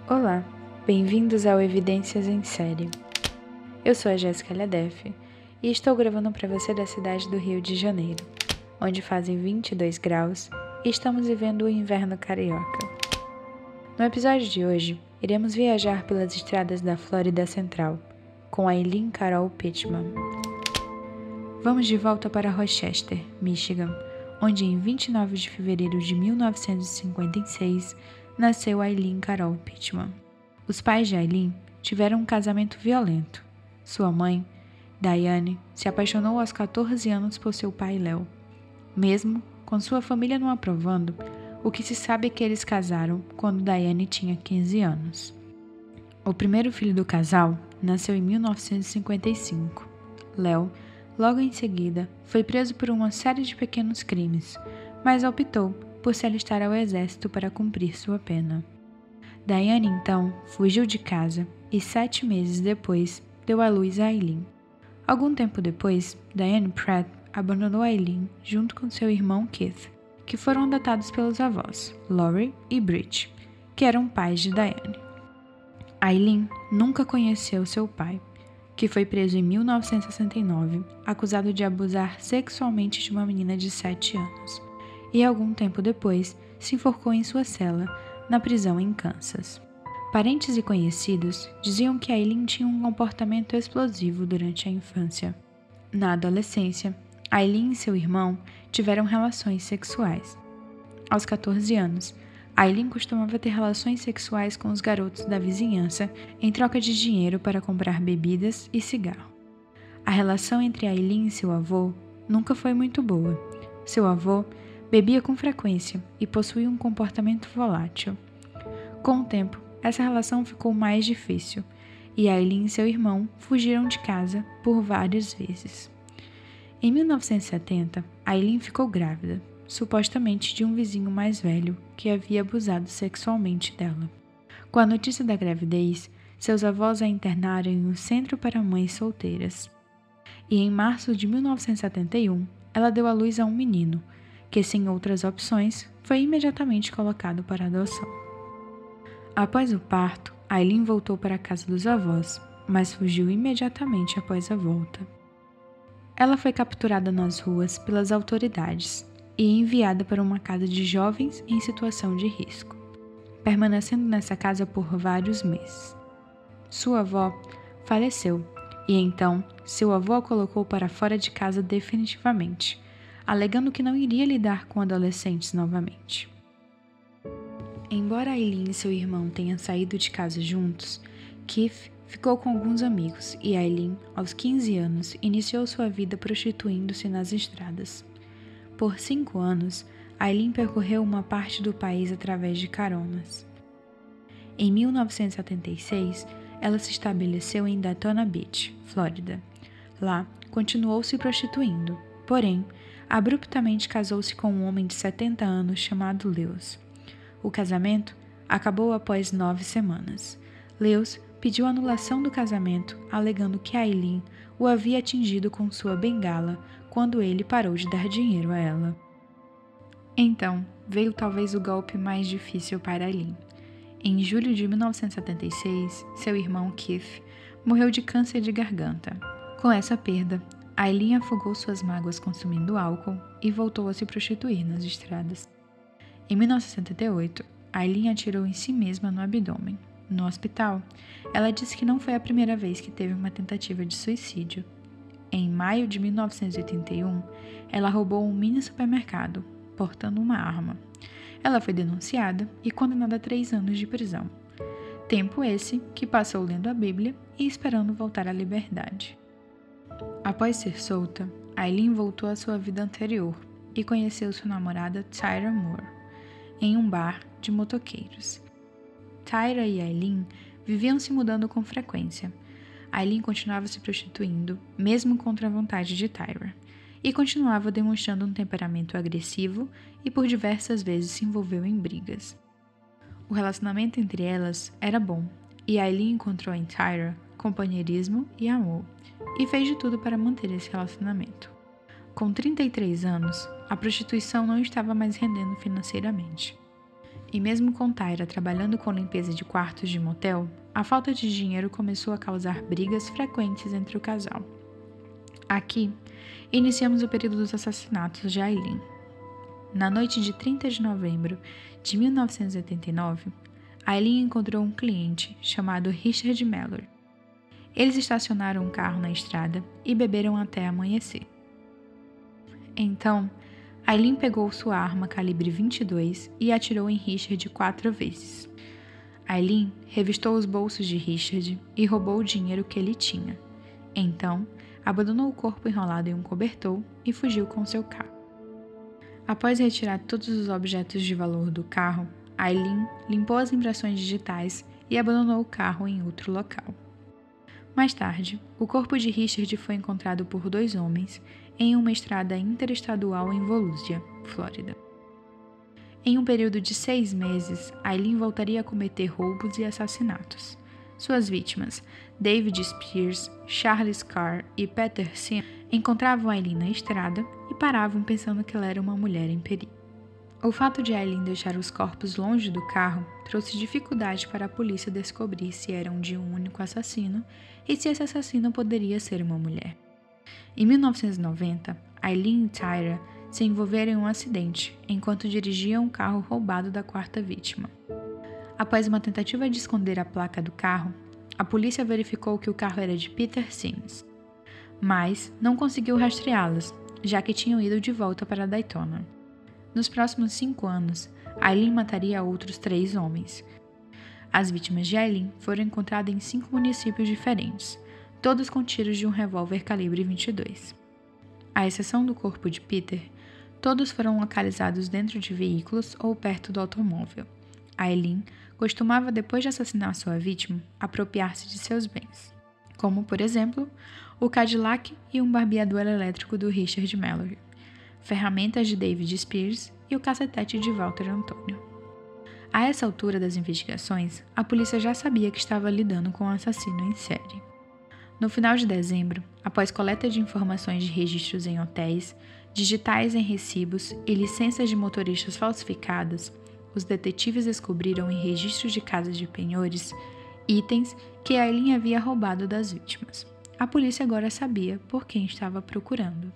Olá, bem-vindos ao Evidências em Série. Eu sou a Jéssica Ladef e estou gravando para você da cidade do Rio de Janeiro, onde fazem 22 graus e estamos vivendo o inverno carioca. No episódio de hoje, iremos viajar pelas estradas da Flórida Central, com Eileen Carol Pittman. Vamos de volta para Rochester, Michigan, onde em 29 de fevereiro de 1956 nasceu Eileen Carol Pittman. Os pais de Eileen tiveram um casamento violento. Sua mãe, Diane, se apaixonou aos 14 anos por seu pai Léo. Mesmo com sua família não aprovando, o que se sabe é que eles casaram quando Diane tinha 15 anos. O primeiro filho do casal nasceu em 1955. Léo, logo em seguida, foi preso por uma série de pequenos crimes, mas optou por se alistar ao exército para cumprir sua pena. Diane, então, fugiu de casa e 7 meses depois deu à luz a Eileen. Algum tempo depois, Diane Pratt abandonou Eileen junto com seu irmão Keith, que foram adotados pelos avós, Lori e Bridge, que eram pais de Diane. Eileen nunca conheceu seu pai, que foi preso em 1969, acusado de abusar sexualmente de uma menina de 7 anos. E algum tempo depois se enforcou em sua cela, na prisão em Kansas. Parentes e conhecidos diziam que Eileen tinha um comportamento explosivo durante a infância. Na adolescência, Eileen e seu irmão tiveram relações sexuais. Aos 14 anos, Eileen costumava ter relações sexuais com os garotos da vizinhança em troca de dinheiro para comprar bebidas e cigarro. A relação entre Eileen e seu avô nunca foi muito boa. Seu avô bebia com frequência e possuía um comportamento volátil. Com o tempo, essa relação ficou mais difícil e Eileen e seu irmão fugiram de casa por várias vezes. Em 1970, Eileen ficou grávida, supostamente de um vizinho mais velho que havia abusado sexualmente dela. Com a notícia da gravidez, seus avós a internaram em um centro para mães solteiras. E em março de 1971, ela deu à luz a um menino, que, sem outras opções, foi imediatamente colocado para adoção. Após o parto, Eileen voltou para a casa dos avós, mas fugiu imediatamente após a volta. Ela foi capturada nas ruas pelas autoridades e enviada para uma casa de jovens em situação de risco, permanecendo nessa casa por vários meses. Sua avó faleceu e então seu avô a colocou para fora de casa definitivamente, alegando que não iria lidar com adolescentes novamente. Embora Eileen e seu irmão tenham saído de casa juntos, Keith ficou com alguns amigos e Eileen, aos 15 anos, iniciou sua vida prostituindo-se nas estradas. Por 5 anos, Eileen percorreu uma parte do país através de caronas. Em 1976, ela se estabeleceu em Daytona Beach, Flórida. Lá, continuou se prostituindo, porém, abruptamente casou-se com um homem de 70 anos chamado Lewis. O casamento acabou após 9 semanas. Lewis pediu anulação do casamento, alegando que Eileen o havia atingido com sua bengala quando ele parou de dar dinheiro a ela. Então, veio talvez o golpe mais difícil para Eileen. Em julho de 1976, seu irmão Keith morreu de câncer de garganta. Com essa perda, Eileen afogou suas mágoas consumindo álcool e voltou a se prostituir nas estradas. Em 1978, Eileen atirou em si mesma no abdômen. No hospital, ela disse que não foi a primeira vez que teve uma tentativa de suicídio. Em maio de 1981, ela roubou um mini supermercado, portando uma arma. Ela foi denunciada e condenada a 3 anos de prisão. Tempo esse que passou lendo a Bíblia e esperando voltar à liberdade. Após ser solta, Eileen voltou à sua vida anterior e conheceu sua namorada Tyra Moore em um bar de motoqueiros. Tyra e Eileen viviam se mudando com frequência. Eileen continuava se prostituindo, mesmo contra a vontade de Tyra, e continuava demonstrando um temperamento agressivo e por diversas vezes se envolveu em brigas. O relacionamento entre elas era bom, e Eileen encontrou em Tyra companheirismo e amor, e fez de tudo para manter esse relacionamento. Com 33 anos, a prostituição não estava mais rendendo financeiramente. E mesmo com Tyra trabalhando com limpeza de quartos de motel, a falta de dinheiro começou a causar brigas frequentes entre o casal. Aqui, iniciamos o período dos assassinatos de Aileen. Na noite de 30 de novembro de 1989, Aileen encontrou um cliente chamado Richard Mallory. Eles estacionaram um carro na estrada e beberam até amanhecer. Então, Aileen pegou sua arma calibre 22 e atirou em Richard 4 vezes. Aileen revistou os bolsos de Richard e roubou o dinheiro que ele tinha. Então, abandonou o corpo enrolado em um cobertor e fugiu com seu carro. Após retirar todos os objetos de valor do carro, Aileen limpou as impressões digitais e abandonou o carro em outro local. Mais tarde, o corpo de Richard foi encontrado por 2 homens em uma estrada interestadual em Volusia, Flórida. Em um período de 6 meses, Aileen voltaria a cometer roubos e assassinatos. Suas vítimas, David Spears, Charles Carr e Peter Sims, encontravam Aileen na estrada e paravam pensando que ela era uma mulher em perigo. O fato de Aileen deixar os corpos longe do carro trouxe dificuldade para a polícia descobrir se eram de um único assassino e se esse assassino poderia ser uma mulher. Em 1990, Aileen e Tyra se envolveram em um acidente enquanto dirigiam um carro roubado da 4ª vítima. Após uma tentativa de esconder a placa do carro, a polícia verificou que o carro era de Peter Sims, mas não conseguiu rastreá-los, já que tinham ido de volta para Daytona. Nos próximos 5 anos, Aileen mataria outros 3 homens. As vítimas de Aileen foram encontradas em 5 municípios diferentes, todos com tiros de um revólver calibre 22. À exceção do corpo de Peter, todos foram localizados dentro de veículos ou perto do automóvel. Aileen costumava, depois de assassinar sua vítima, apropriar-se de seus bens, como, por exemplo, o Cadillac e um barbeador elétrico do Richard Mallory, ferramentas de David Spears e o cacetete de Walter Antônio. A essa altura das investigações, a polícia já sabia que estava lidando com um assassino em série. No final de dezembro, após coleta de informações de registros em hotéis, digitais em recibos e licenças de motoristas falsificadas, os detetives descobriram em registros de casas de penhores itens que Aileen havia roubado das vítimas. A polícia agora sabia por quem estava procurando.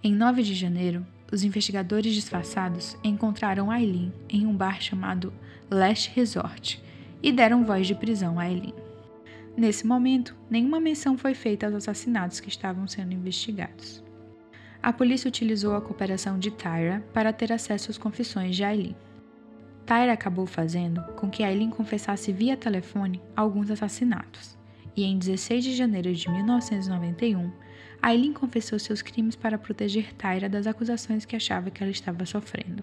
Em 9 de janeiro, os investigadores disfarçados encontraram Aileen em um bar chamado Last Resort e deram voz de prisão a Aileen. Nesse momento, nenhuma menção foi feita aos assassinatos que estavam sendo investigados. A polícia utilizou a cooperação de Tyra para ter acesso às confissões de Aileen. Tyra acabou fazendo com que Aileen confessasse via telefone alguns assassinatos, e em 16 de janeiro de 1991, Aileen confessou seus crimes para proteger Tyra das acusações que achava que ela estava sofrendo.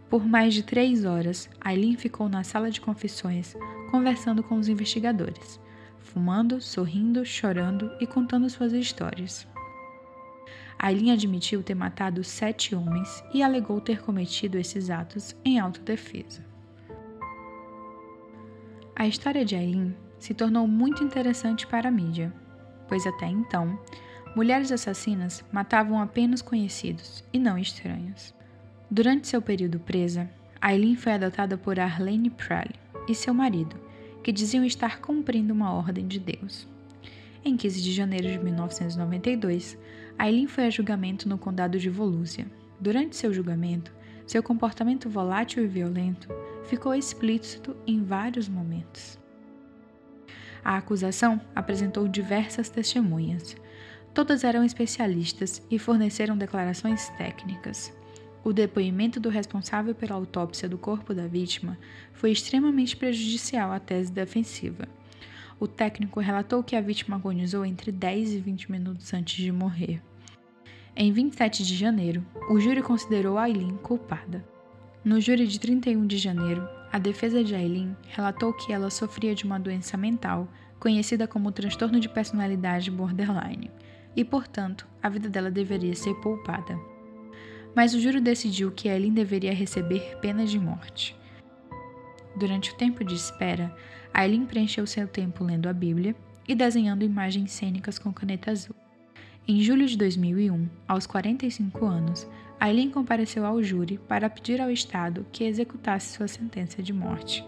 Por mais de 3 horas, Aileen ficou na sala de confissões conversando com os investigadores, fumando, sorrindo, chorando e contando suas histórias. Aileen admitiu ter matado 7 homens e alegou ter cometido esses atos em autodefesa. A história de Aileen se tornou muito interessante para a mídia, pois até então, mulheres assassinas matavam apenas conhecidos e não estranhos. Durante seu período presa, Aileen foi adotada por Arlene Prally e seu marido, que diziam estar cumprindo uma ordem de Deus. Em 15 de janeiro de 1992, Aileen foi a julgamento no condado de Volusia. Durante seu julgamento, seu comportamento volátil e violento ficou explícito em vários momentos. A acusação apresentou diversas testemunhas. Todas eram especialistas e forneceram declarações técnicas. O depoimento do responsável pela autópsia do corpo da vítima foi extremamente prejudicial à tese defensiva. O técnico relatou que a vítima agonizou entre 10 e 20 minutos antes de morrer. Em 27 de janeiro, o júri considerou Aileen culpada. No júri de 31 de janeiro, a defesa de Aileen relatou que ela sofria de uma doença mental conhecida como transtorno de personalidade borderline e, portanto, a vida dela deveria ser poupada. Mas o júri decidiu que Aileen deveria receber pena de morte. Durante o tempo de espera, Aileen preencheu seu tempo lendo a Bíblia e desenhando imagens cênicas com caneta azul. Em julho de 2001, aos 45 anos, Aileen compareceu ao júri para pedir ao Estado que executasse sua sentença de morte.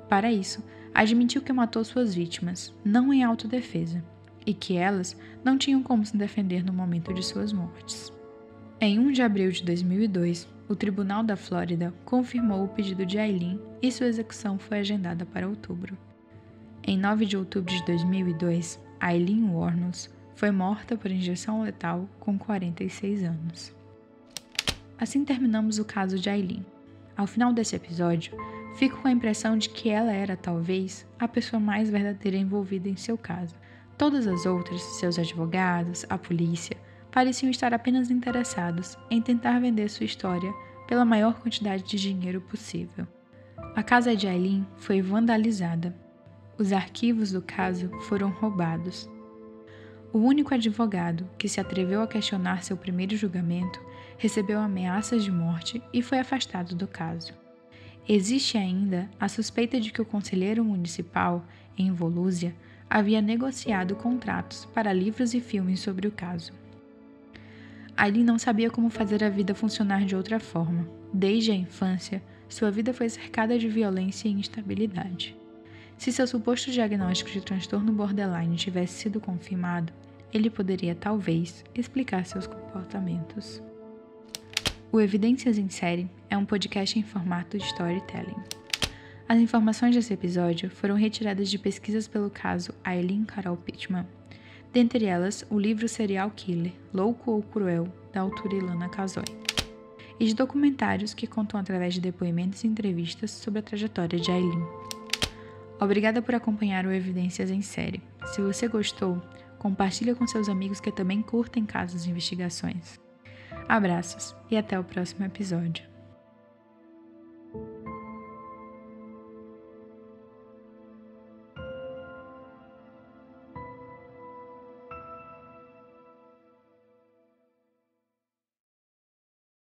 Para isso, admitiu que matou suas vítimas, não em autodefesa, e que elas não tinham como se defender no momento de suas mortes. Em 1 de abril de 2002, o Tribunal da Flórida confirmou o pedido de Aileen e sua execução foi agendada para outubro. Em 9 de outubro de 2002, Aileen Wuornos foi morta por injeção letal com 46 anos. Assim terminamos o caso de Aileen. Ao final desse episódio, fico com a impressão de que ela era, talvez, a pessoa mais verdadeira envolvida em seu caso. Todas as outras, seus advogados, a polícia, pareciam estar apenas interessados em tentar vender sua história pela maior quantidade de dinheiro possível. A casa de Aileen foi vandalizada. Os arquivos do caso foram roubados. O único advogado que se atreveu a questionar seu primeiro julgamento recebeu ameaças de morte e foi afastado do caso. Existe ainda a suspeita de que o conselheiro municipal, em Volusia, havia negociado contratos para livros e filmes sobre o caso. Aileen não sabia como fazer a vida funcionar de outra forma. Desde a infância, sua vida foi cercada de violência e instabilidade. Se seu suposto diagnóstico de transtorno borderline tivesse sido confirmado, ele poderia, talvez, explicar seus comportamentos. O Evidências em Série é um podcast em formato de storytelling. As informações desse episódio foram retiradas de pesquisas pelo caso Aileen Carol Pittman, dentre elas o livro Serial Killer, Louco ou Cruel, da autora Ilana Kasoy, e de documentários que contam através de depoimentos e entrevistas sobre a trajetória de Aileen. Obrigada por acompanhar o Evidências em Série. Se você gostou, compartilha com seus amigos que também curtem casos e investigações. Abraços e até o próximo episódio.